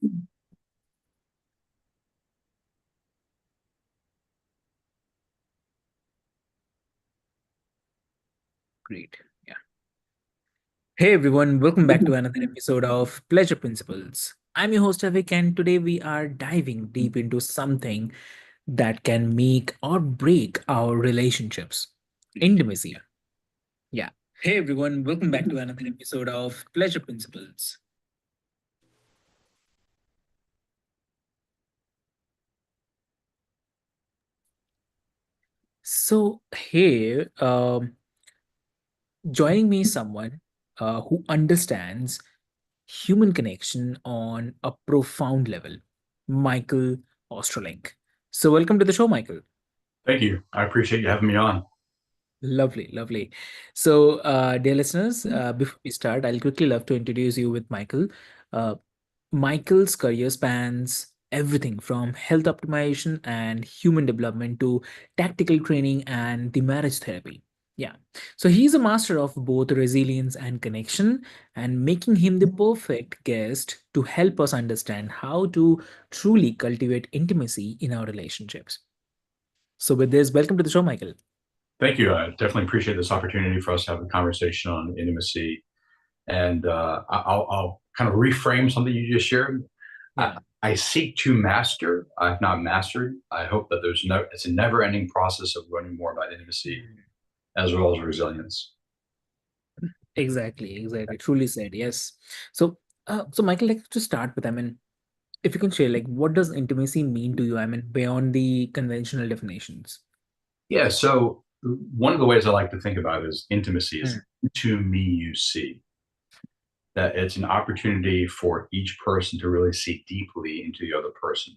Great. Yeah. Hey everyone, welcome back to another episode of Pleasure Principles. I'm your host Avik, and today we are diving deep into something that can make or break our relationships. Intimacy. Yeah. Hey everyone, welcome back to another episode of Pleasure Principles. So here, joining me is someone who understands human connection on a profound level, Michael Ostrolenk. So welcome to the show, Michael. Thank you. I appreciate you having me on. Lovely, lovely. So, dear listeners, before we start, I'll quickly love to introduce you with Michael. Uh, Michael's career spans everything from health optimization and human development to tactical training and the marriage therapy. Yeah. So he's a master of both resilience and connection, and making him the perfect guest to help us understand how to truly cultivate intimacy in our relationships. So, with this, welcome to the show, Michael. Thank you. I definitely appreciate this opportunity for us to have a conversation on intimacy. And I'll kind of reframe something you just shared. I, Yeah. I seek to master. I've not mastered. I hope that it's a never-ending process of learning more about intimacy as well as resilience. Exactly, exactly. Truly said, yes. So, so Michael, like to start with, I mean, if you can share, like, what does intimacy mean to you? I mean, beyond the conventional definitions. Yeah. So one of the ways I like to think about it is intimacy is Mm. to me you see. That it's an opportunity for each person to really see deeply into the other person,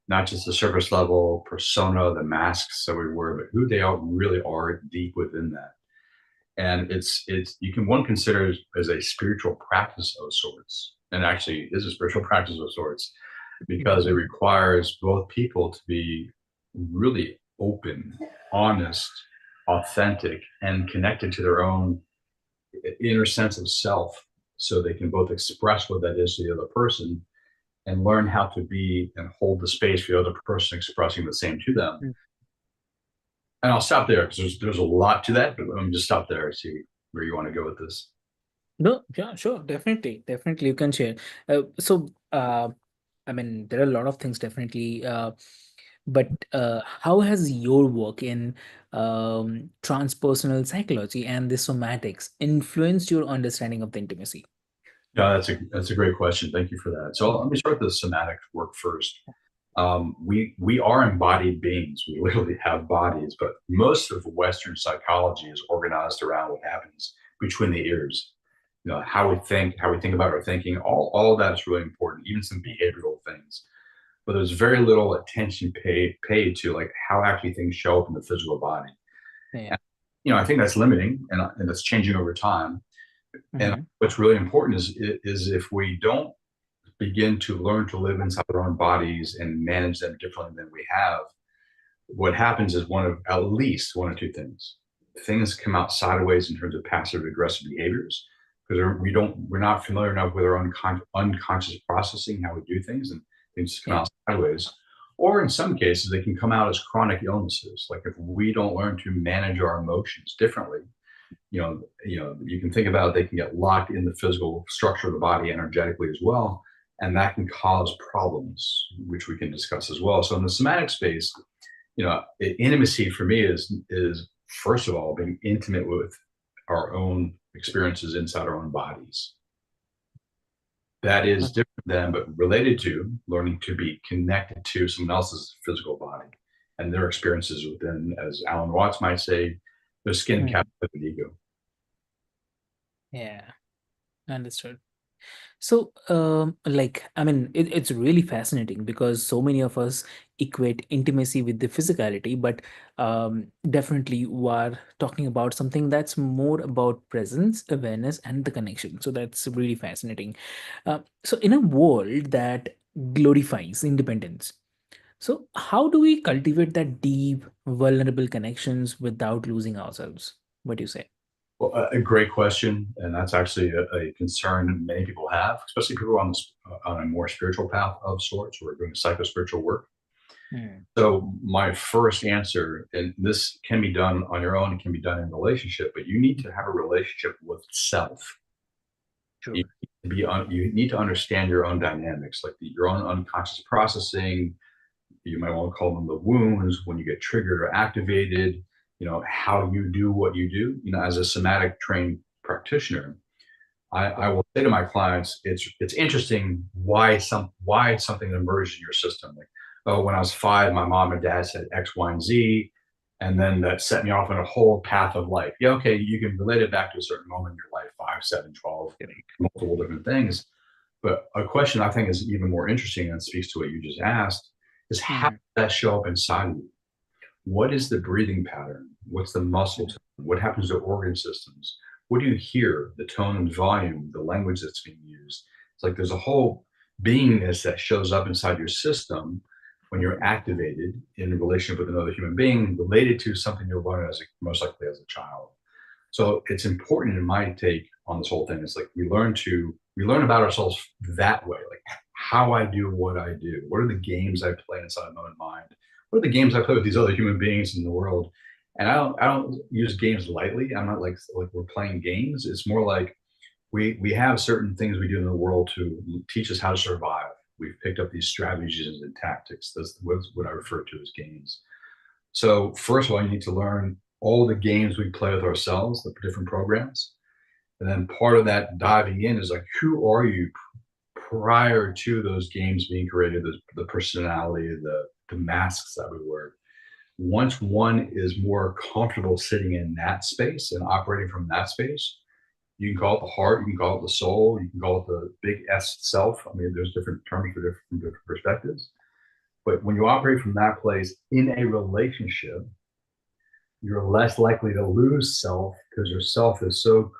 not just the surface level persona, the masks that we wear, but who they are really are deep within that. And it's you can one consider it as a spiritual practice of sorts, and actually is a spiritual practice of sorts because it Mhm. requires both people to be really open, honest, authentic, and connected to their own inner sense of self, so they can both express what that is to the other person and learn how to be and hold the space for the other person expressing the same to them. Mm. And I'll stop there because there's a lot to that, but let me just stop there and see where you want to go with this. No, yeah, sure, definitely, definitely, you can share. I mean, there are a lot of things, definitely. But how has your work in transpersonal psychology and the somatics influenced your understanding of the intimacy? Yeah, that's a great question. Thank you for that. So let me start with the somatic work first. We are embodied beings. We literally have bodies, but most of Western psychology is organized around what happens between the ears. You know, how we think about our thinking, all of that is really important, even some behavioral things. But there's very little attention paid to like how actually things show up in the physical body. Yeah. And, I think that's limiting and that's changing over time. And Mhm. what's really important is if we don't begin to learn to live inside our own bodies and manage them differently than we have, what happens is one of at least one or two things. Things come out sideways in terms of passive aggressive behaviors because we're not familiar enough with our own unconscious processing, how we do things, and things just come Yeah. out sideways. Or in some cases, they can come out as chronic illnesses. Like if we don't learn to manage our emotions differently, you can think about it, they can get locked in the physical structure of the body energetically as well, and that can cause problems, which we can discuss as well. So in the somatic space, intimacy for me is first of all being intimate with our own experiences inside our own bodies. That is Mhm. different than, but related to learning to be connected to someone else's physical body and their experiences within, as Alan Watts might say, their skin Mhm. cap of an ego. Yeah, understood. So, like, I mean, it's really fascinating because so many of us equate intimacy with the physicality, but definitely you are talking about something that's more about presence, awareness, and the connection. So that's really fascinating. So, in a world that glorifies independence, so how do we cultivate that deep, vulnerable connections without losing ourselves? What do you say? Well, a great question, and that's actually a concern many people have, especially people on on a more spiritual path of sorts, who are doing psycho spiritual work. Hmm. So my first answer, and this can be done on your own, it can be done in relationship, but you need to have a relationship with self. You True. need to you need to understand your own dynamics, like your own unconscious processing. You might want to call them the wounds when you get triggered or activated. How you do what you do. As a somatic trained practitioner, I Right. will say to my clients, it's interesting why something emerged in your system. Like, oh, when I was 5, my mom and dad said X, Y, and Z, and then that set me off on a whole path of life. Yeah, okay, you can relate it back to a certain moment in your life, 5, 7, 12, Correct. multiple different things. But a question I think is even more interesting and speaks to what you just asked is how Hmm. does that show up inside of you? What is the breathing pattern? What's the muscle Hmm. tone? What happens to organ systems? What do you hear? The tone and volume, the language that's being used. It's like there's a whole beingness that shows up inside your system when you're activated in a relationship with another human being related to something you learned most likely as a child. So it's important in my take on this whole thing. It's like we learn about ourselves that way, like how I do what I do. What are the games I play inside my own mind? What are the games I play with these other human beings in the world? And I don't use games lightly. I'm not like we're playing games. It's more like we have certain things we do in the world to teach us how to survive. We've picked up these strategies and tactics. That's what I refer to as games. So first of all, you need to learn all the games we play with ourselves, the different programs. And then part of that diving in is like, who are you prior to those games being created, the personality, the masks that we wear. Once one is more comfortable sitting in that space and operating from that space, you can call it the heart, you can call it the soul, you can call it the big S self. I mean, there's different terms for different perspectives. But when you operate from that place in a relationship, you're less likely to lose self because your self is so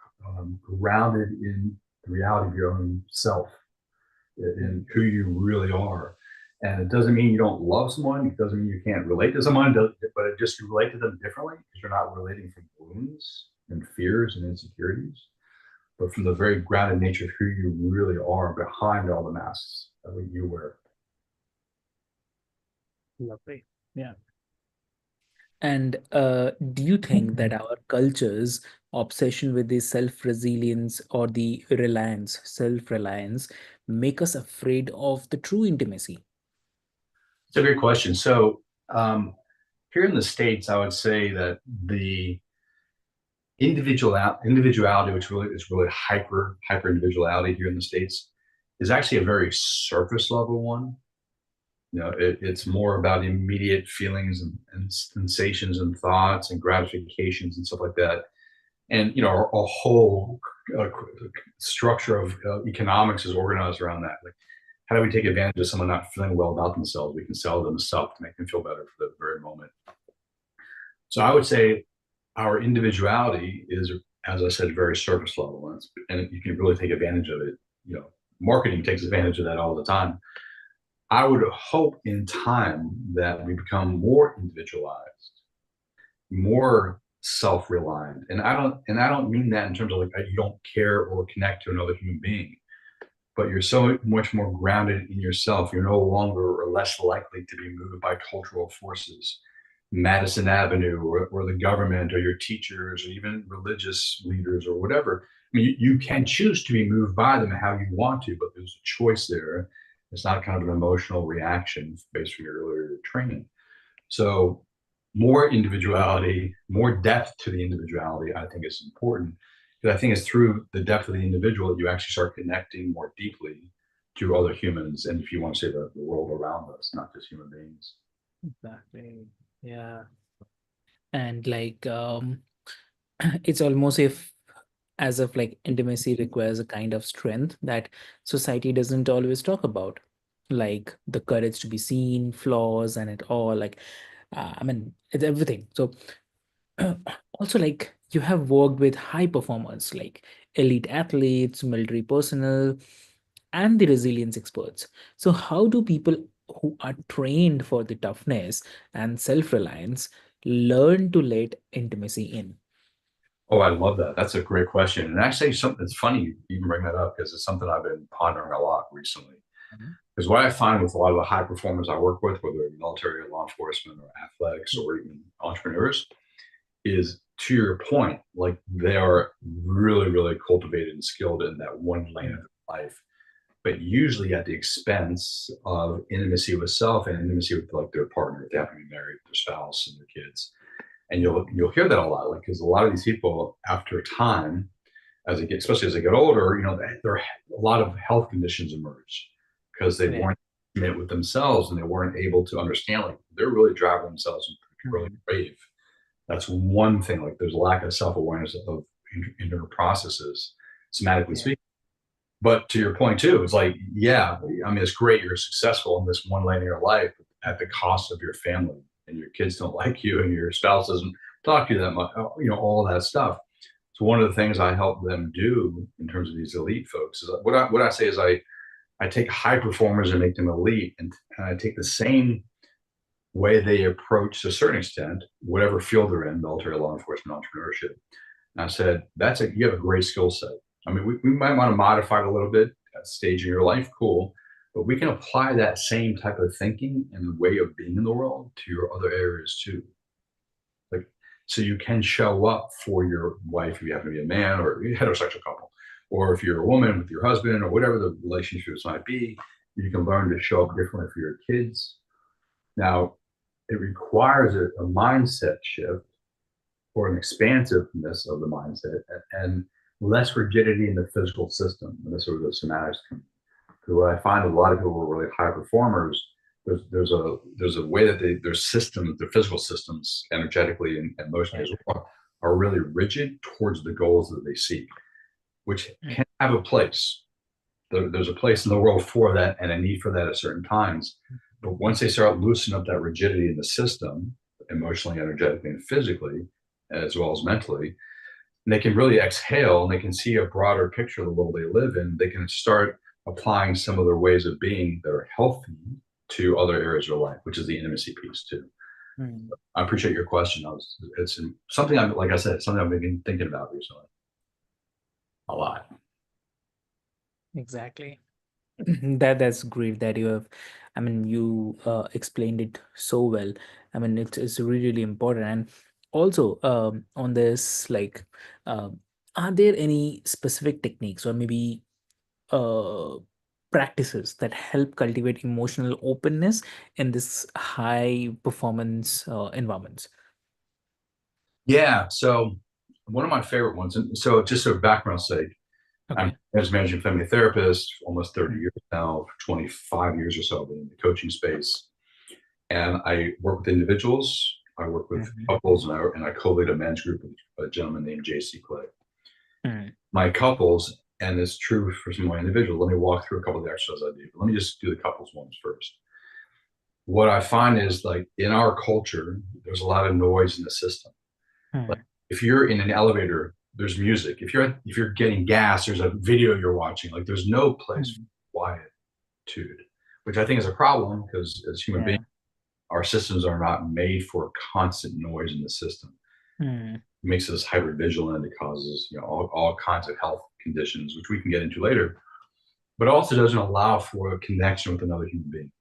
grounded in the reality of your own self, in who you really are. And it doesn't mean you don't love someone. It doesn't mean you can't relate to someone, but it just you relate to them differently because you're not relating from wounds and fears and insecurities, but from the very grounded nature of who you really are behind all the masks that you wear. Lovely. Yeah. And do you think that our culture's obsession with the self-resilience or the reliance, self-reliance, make us afraid of the true intimacy? It's a great question. So here in the States, I would say that the individuality, which really is really hyper individuality here in the States, is actually a very surface level one. It's more about immediate feelings and sensations and thoughts and gratifications and stuff like that. And a whole uh, structure of economics is organized around that. Like, how do we take advantage of someone not feeling well about themselves? We can sell them stuff to make them feel better for the very moment. So I would say our individuality is, as I said, very surface level, and you can really take advantage of it. Marketing takes advantage of that all the time. I would hope in time that we become more individualized, more self-reliant, and I don't mean that in terms of like you don't care or connect to another human being, but you're so much more grounded in yourself. You're no longer or less likely to be moved by cultural forces, Madison Avenue, or the government, or your teachers, or even religious leaders, or whatever. I mean, you can choose to be moved by them how you want to, but there's a choice there. It's not kind of an emotional reaction based on your earlier training. So, more individuality, more depth to the individuality, I think is important. Because I think it's through the depth of the individual that you actually start connecting more deeply to other humans, and if you want to say the world around us, not just human beings. Exactly. Yeah. And like it's almost if as if like intimacy requires a kind of strength that society doesn't always talk about, like the courage to be seen, flaws, and it all. Like, I mean, it's everything. So, also, like, you have worked with high performers, like elite athletes, military personnel, and the resilience experts. So, how do people who are trained for the toughness and self reliance learn to let intimacy in? Oh, I love that. That's a great question. And actually, something it's funny you even bring that up because it's something I've been pondering a lot recently. Mhm. Because what I find with a lot of the high performers I work with, whether they're military or law enforcement or athletics or even entrepreneurs, is to your point, like they are really, really cultivated and skilled in that one lane of Mhm. life, but usually at the expense of intimacy with self and intimacy with like their partner, if they happen to be married, their spouse and their kids. And you'll hear that a lot, like because a lot of these people, after time, as they get, especially as they get older, there are a lot of health conditions emerge because they Yeah. weren't intimate with themselves and they weren't able to understand like they're really driving themselves into the early Mhm. grave. That's one thing. Like there's a lack of self-awareness of internal processes, somatically Yeah. speaking. But to your point too, it's like, yeah, I mean, it's great you're successful in this one lane of your life at the cost of your family, and your kids don't like you, and your spouse doesn't talk to you that much. All that stuff. So one of the things I help them do in terms of these elite folks is what I say is I take high performers and make them elite, and I take the same way they approach to a certain extent, whatever field they're in, military, law enforcement, entrepreneurship. And I said, you have a great skill set. I mean, we might want to modify it a little bit at stage in your life, cool. But we can apply that same type of thinking and way of being in the world to your other areas too. Like, so you can show up for your wife if you happen to be a man or a heterosexual couple, or if you're a woman with your husband or whatever the relationships might be, you can learn to show up differently for your kids. Now, it requires a mindset shift or an expansiveness of the mindset and less rigidity in the physical system. And this is where the somatics come. Because what I find with a lot of people who are really high performers, there's a way that their systems, their physical systems, energetically and emotionally Yeah. as well, are really rigid towards the goals that they seek, which Mm. can have a place. There's a place in the world for that and a need for that at certain times. But once they start loosening up that rigidity in the system, emotionally, energetically, and physically, as well as mentally, and they can really exhale and they can see a broader picture of the world they live in. They can start applying some of their ways of being that are healthy to other areas of their life, which is the intimacy piece too. Mm. I appreciate your question. It's something like I said, something I've been thinking about recently a lot. Exactly. That's great that you have. I mean, you explained it so well. I mean, it's really really important. And also, on this, like, um, are there any specific techniques or maybe uh, practices that help cultivate emotional openness in this high performance environments? Yeah. So one of my favorite ones, and so just for background sake, I'm Okay. as managing family therapist for almost 30 Mm. years now, 25 years or so I've been in the coaching space. And I work with individuals, I work with Mhm. couples, and I co-lead a men's group with a gentleman named JC Clay. Mm. My couples, and it's true for some of my individuals, let me walk through a couple of the exercises I do. But let me just do the couples ones first. What I find is like in our culture, there's a lot of noise in the system. Like Mm. if you're in an elevator, there's music. If you're getting gas, there's a video you're watching. Like there's no place Mm. for quietude, which I think is a problem because as human beings, Yeah. our systems are not made for constant noise in the system. Mm. It makes us hyper vigilant. It causes all kinds of health conditions, which we can get into later. But also doesn't allow for a connection with another human being.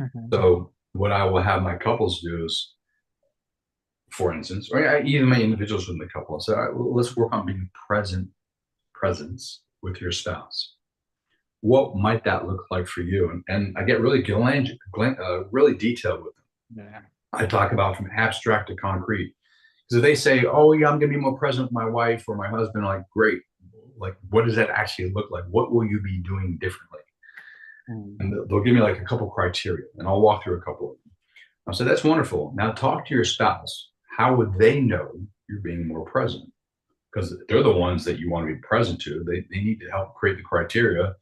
Mhm. So what I will have my couples do is, for instance, or even my individuals within the couple, say, all right, well, let's work on being presence with your spouse. What might that look like for you? And I get really really detailed with them. Yeah. I talk about from abstract to concrete. Because if they say, "Oh yeah, I'm going to be more present with my wife or my husband," like great. Like, what does that actually look like? What will you be doing differently? Mm. And they'll give me like a couple criteria, and I'll walk through a couple of them. I'll say, "That's wonderful. Now talk to your spouse. How would they know you're being more present? Because they're the ones that you want to be present to. They need to help create the criteria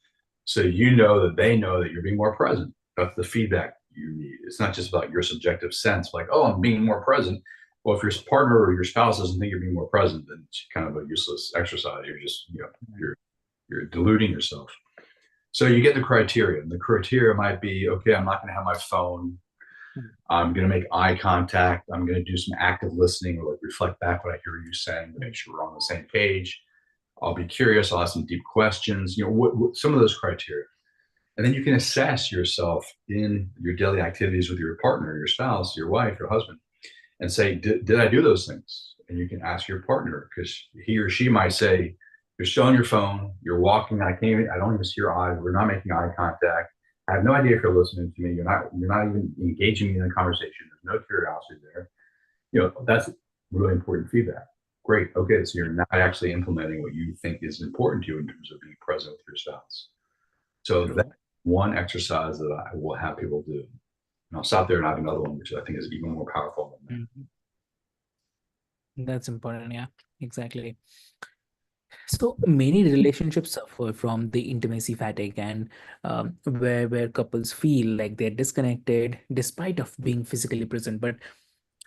so you know that they know that you're being more present. That's the feedback you need. It's not just about your subjective sense, like, oh, I'm being more present. Well, if your partner or your spouse doesn't think you're being more present, then it's kind of a useless exercise. You're just, Mm. you're deluding yourself. So you get the criteria, and the criteria might be, okay, I'm not going to have my phone I'm going to make eye contact. I'm going to do some active listening or like reflect back what I hear you saying to make sure we're on the same page. I'll be curious. I'll ask some deep questions, what some of those criteria. And then you can assess yourself in your daily activities with your partner, your spouse, your wife, your husband, and say, did I do those things? And you can ask your partner because he or she might say, you're still on your phone, you're walking, I don't even see your eyes, we're not making eye contact. I have no idea if you're listening to me. You're not even engaging me in the conversation. There's no curiosity there. That's really important feedback. Great. Okay. So you're not actually implementing what you think is important to you in terms of being present with your spouse. So that's True. one exercise that I will have people do. And I'll stop there and have another one, which I think is even more powerful than that. Mhm. That's important. Yeah, exactly. So many relationships suffer from the intimacy fatigue, and where couples feel like they're disconnected despite of being physically present. But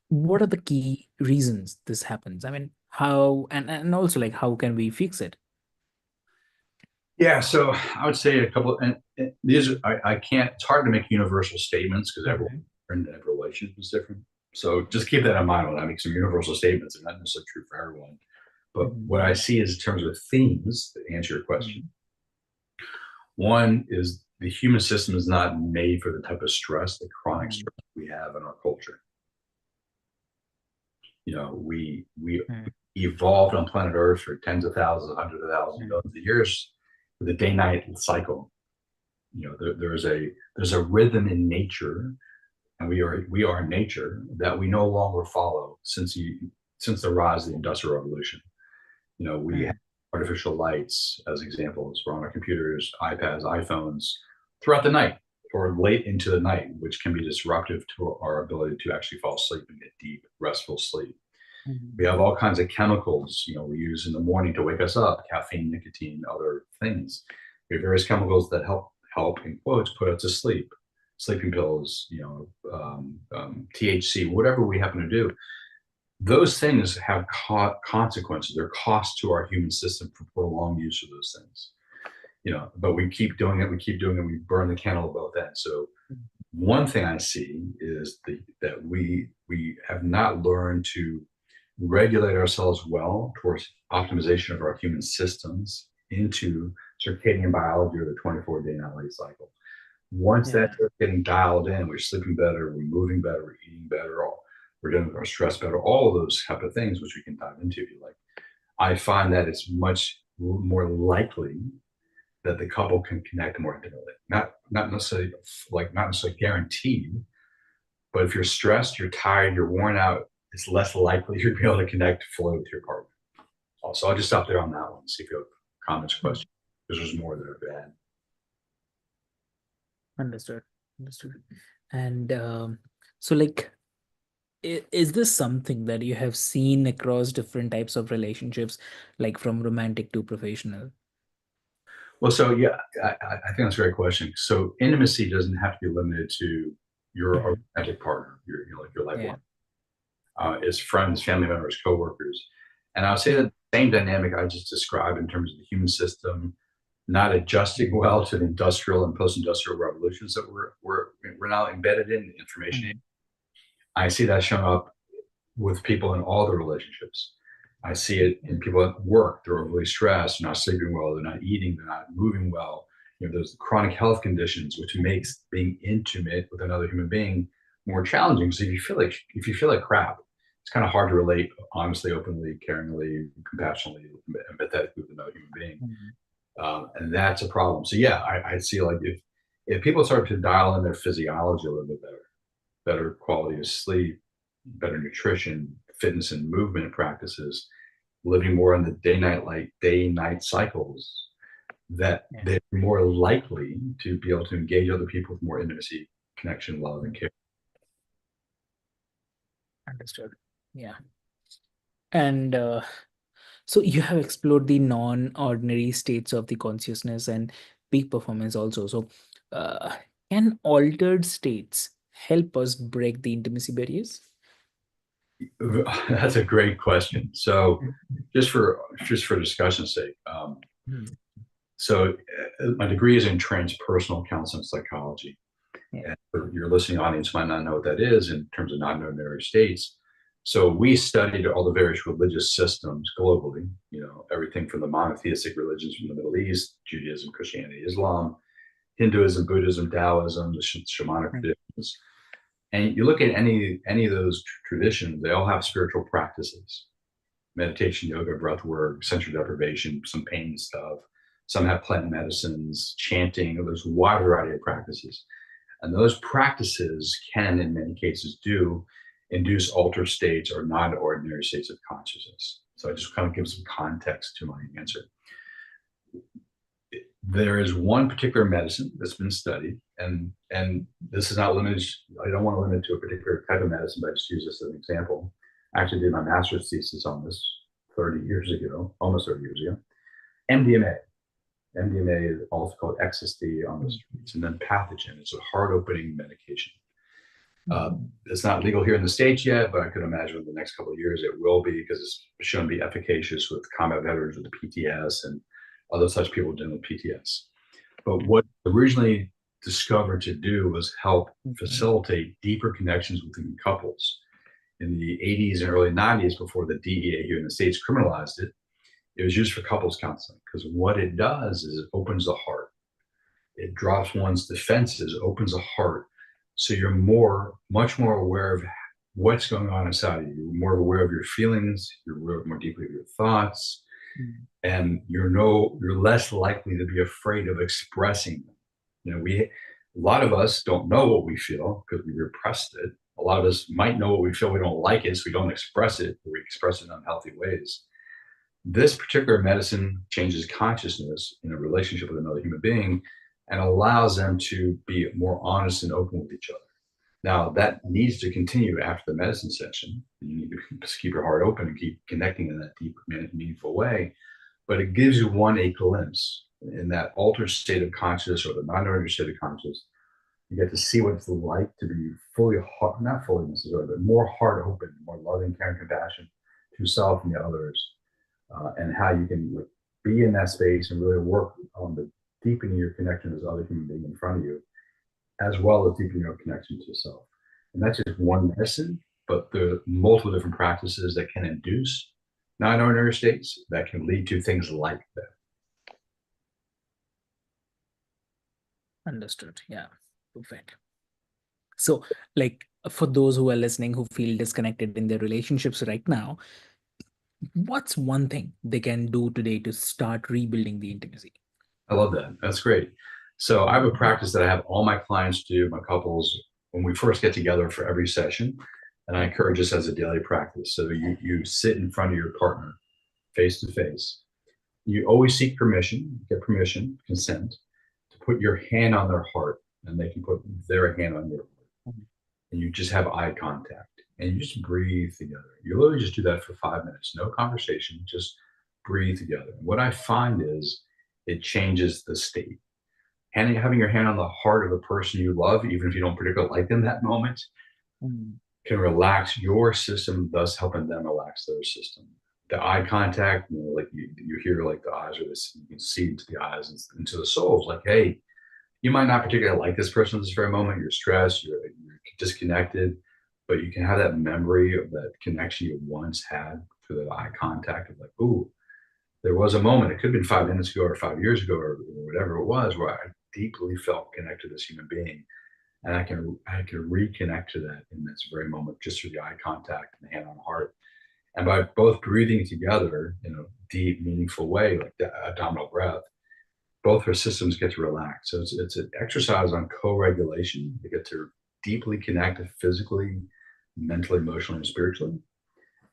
what are the key reasons this happens? I mean, how and also like how can we fix it? Yeah, so I would say a couple, and these are, I can't. It's hard to make universal statements because everyone Mhm. and every relationship is different. So just keep that in mind when I make some universal statements. They're not necessarily true for everyone, but Mhm. what I see is in terms of themes that answer your question. Mhm. One is the human system is not made for the type of stress, the chronic Mhm. stress we have in our culture. We Mhm. evolved on planet Earth for tens of thousands, hundreds of thousands, Mhm. millions of years with a day-night cycle. There's a rhythm in nature, and we are nature that we no longer follow since the rise of the Industrial Revolution. We have Mhm. artificial lights as examples. We're on our computers, iPads, iPhones throughout the night or late into the night, which can be disruptive to our ability to actually fall asleep and get deep, restful sleep. We Mhm. have all kinds of chemicals, we use in the morning to wake us up, caffeine, nicotine, other things. We have various chemicals that help in quotes put us to sleep. Sleeping pills, THC, whatever we happen to do. Those things have consequences. They're costs to our human system for prolonged use of those things. But we keep doing it. We keep doing it. We burn the candle at both ends. So one thing I see is that we have not learned to regulate ourselves well towards optimization of our human systems into circadian biology or the 24-day night cycle. Once that Yeah, starts getting dialed in, we're sleeping better, we're moving better, we're eating better, we're dealing with our stress better, all of those type of things, which we can dive into if you like. I find that it's much more likely that the couple can connect more intimately. Not necessarily guaranteed, but if you're stressed, you're tired, you're worn out, it's less likely you're gonna be able to connect fully with your partner. Also, I'll just stop there on that one, see if you have comments, mm, questions, because there's more there to add. understood. Understood. And so, like, is this something that you have seen across different types of relationships, like from romantic to professional? Well, so yeah, I think that's a great question. So intimacy doesn't have to be limited to your Mhm. romantic partner, like your life Yeah. one. It's friends, family members, coworkers, and I would say that the same dynamic I just described in terms of the human system not adjusting well to the industrial and post-industrial revolutions that we're now embedded in information. Mhm. I see that showing up with people in all the relationships. I see it in people at work. They're overly stressed, they're not sleeping well, they're not eating, they're not moving well. There's chronic health conditions, which makes being intimate with another human being more challenging. Because if you feel like crap, it's kind of hard to relate honestly, openly, caringly, compassionately, empathetically with another human being. Mhm. And that's a problem. So yeah, I see like if people start to dial in their physiology a little bit better quality of sleep, better nutrition, fitness and movement practices, living more in the day night cycles, that Yeah. they're more likely to be able to engage other people with more intimacy, connection, love, and Mm. care. Understood. Yeah. And so you have explored the non-ordinary states of the consciousness and peak performance also. So, uh, can altered states help us break the intimacy barriers? That's a great question. So, Mhm. just for discussion's sake, Mhm. so my degree is in transpersonal counseling psychology. Yeah. And your listening audience might not know what that is in terms of non-ordinary states. So we studied all the various religious systems globally, everything from the monotheistic religions from the Middle East, Judaism, Christianity, Islam, Hinduism, Buddhism, Taoism, the shamanic Mm. traditions. And you look at any of those traditions, they all have spiritual practices: meditation, yoga, breath work, sensory deprivation, some pain stuff. Some have plant medicines, chanting. There's a wide variety of practices. And those practices can, in many cases, do induce altered states or non-ordinary states of consciousness. So I just kind of give some context to my answer. There is one particular medicine that's been studied, and this is not limited. I don't want to limit it to a particular type of medicine, but I just use this as an example. I actually did my master's thesis on this 30 years ago, almost 30 years ago. MDMA. MDMA is also called ecstasy on the streets, and then pathogen. It's a heart-opening medication. It's not legal here in the States yet, but I could imagine in the next couple of years it will be, because it's shown to be efficacious with combat veterans with PTS and other such people dealing with PTS. But what originally discovered to do was help facilitate deeper connections within couples. In the 80s and early 90s, before the DEA here in the States criminalized it, it was used for couples counseling, because what it does is it opens the heart. It drops one's defenses, opens the heart. So you're much more aware of what's going on inside of you. You're more aware of your feelings. You're aware more deeply of your thoughts, and you're less likely to be afraid of expressing them. A lot of us don't know what we feel because we repressed it. A lot of us might know what we feel, we don't like it, so we don't express it, or we express it in unhealthy ways. This particular medicine changes consciousness in a relationship with another human being and allows them to be more honest and open with each other. Now, that needs to continue after the medicine session. You need to keep your heart open and keep connecting in that deep, meaningful way. But it gives you a glimpse in that altered state of consciousness, or the non-ordinary state of consciousness. You get to see what it's like to be fully, not fully necessarily, but more heart open, more loving, caring, compassion to yourself and the others, and how you can be in that space and really work on the deepening your connection with other human being in front of you, as well as deepening your connection to yourself. And that's just one medicine, but there are multiple different practices that can induce non-ordinary states that can lead to things like that. Understood. Yeah. Perfect. So, like, for those who are listening who feel disconnected in their relationships right now, what's one thing they can do today to start rebuilding the intimacy? I love that. That's great. So I have a practice that I have all my clients do, my couples, when we first get together for every session. And I encourage this as a daily practice. So you sit in front of your partner face to face. You always seek permission, get permission, consent, to put your hand on their heart, and they can put their hand on your heart. And you just have eye contact and you just breathe together. You literally just do that for 5 minutes, no conversation, just breathe together. And what I find is it changes the state. Having your hand on the heart of the person you love, even if you don't particularly like them that moment, can relax your system, thus helping them relax their system. The eye contact, like you hear like the eyes, or this, you can see into the eyes and into the souls. Like, hey, you might not particularly like this person at this very moment. You're stressed, you're disconnected, but you can have that memory of that connection you once had through that eye contact of like, ooh, there was a moment, it could have been 5 minutes ago or 5 years ago or whatever it was, where I deeply felt connected to this human being. And I can reconnect to that in this very moment just through the eye contact and the hand on the heart. And by both breathing together in a deep, meaningful way, like the abdominal breath, both our systems get to relax. So it's an exercise on co-regulation. You get to deeply connect physically, mentally, emotionally, and spiritually.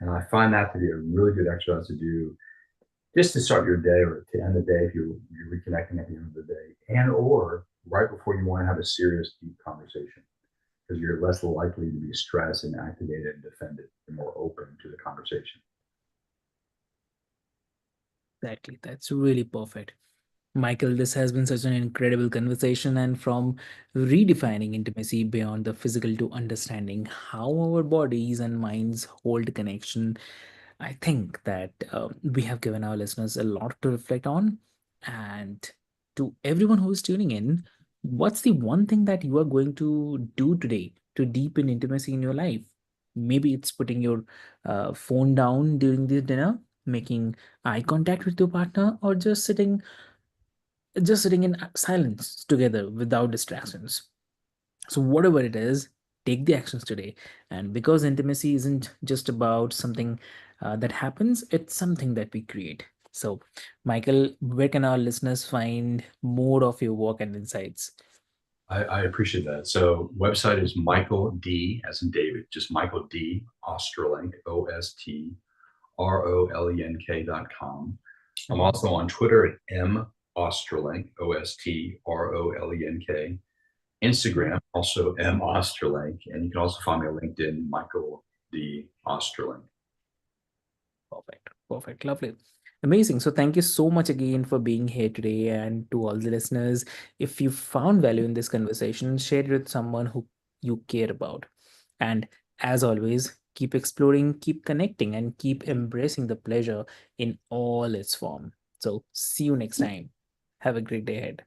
And I find that to be a really good exercise to do just to start your day or to end the day if you're reconnecting at the end of the day, and or right before you want to have a serious, deep conversation, because you're less likely to be stressed and activated and defended. You're more open to the conversation. Exactly. That's really perfect. Michael, this has been such an incredible conversation, and from redefining intimacy beyond the physical to understanding how our bodies and minds hold connection, I think that we have given our listeners a lot to reflect on. And to everyone who is tuning in, What's the one thing that you are going to do today to deepen intimacy in your life? Maybe it's putting your phone down during the dinner, making eye contact with your partner, or just sitting in silence together without distractions. So whatever it is, take the actions today. And because intimacy isn't just about something that happens, it's something that we create. So, Michael, where can our listeners find more of your work and insights? I appreciate that. So website is Michael D as in David, just Michael D Ostrolenk, OSTROLENK.com. I'm Mhm. also on Twitter at M Osterlenk, OSTROLENK. Instagram, also M Osterlenk, and you can also find me on LinkedIn, Michael D Osterlenk. Perfect. Perfect. Lovely. Amazing. So thank you so much again for being here today. And to all the listeners, if you found value in this conversation, share it with someone who you care about. And as always, keep exploring, keep connecting, and keep embracing the pleasure in all its form. So see you next time. Have a great day ahead.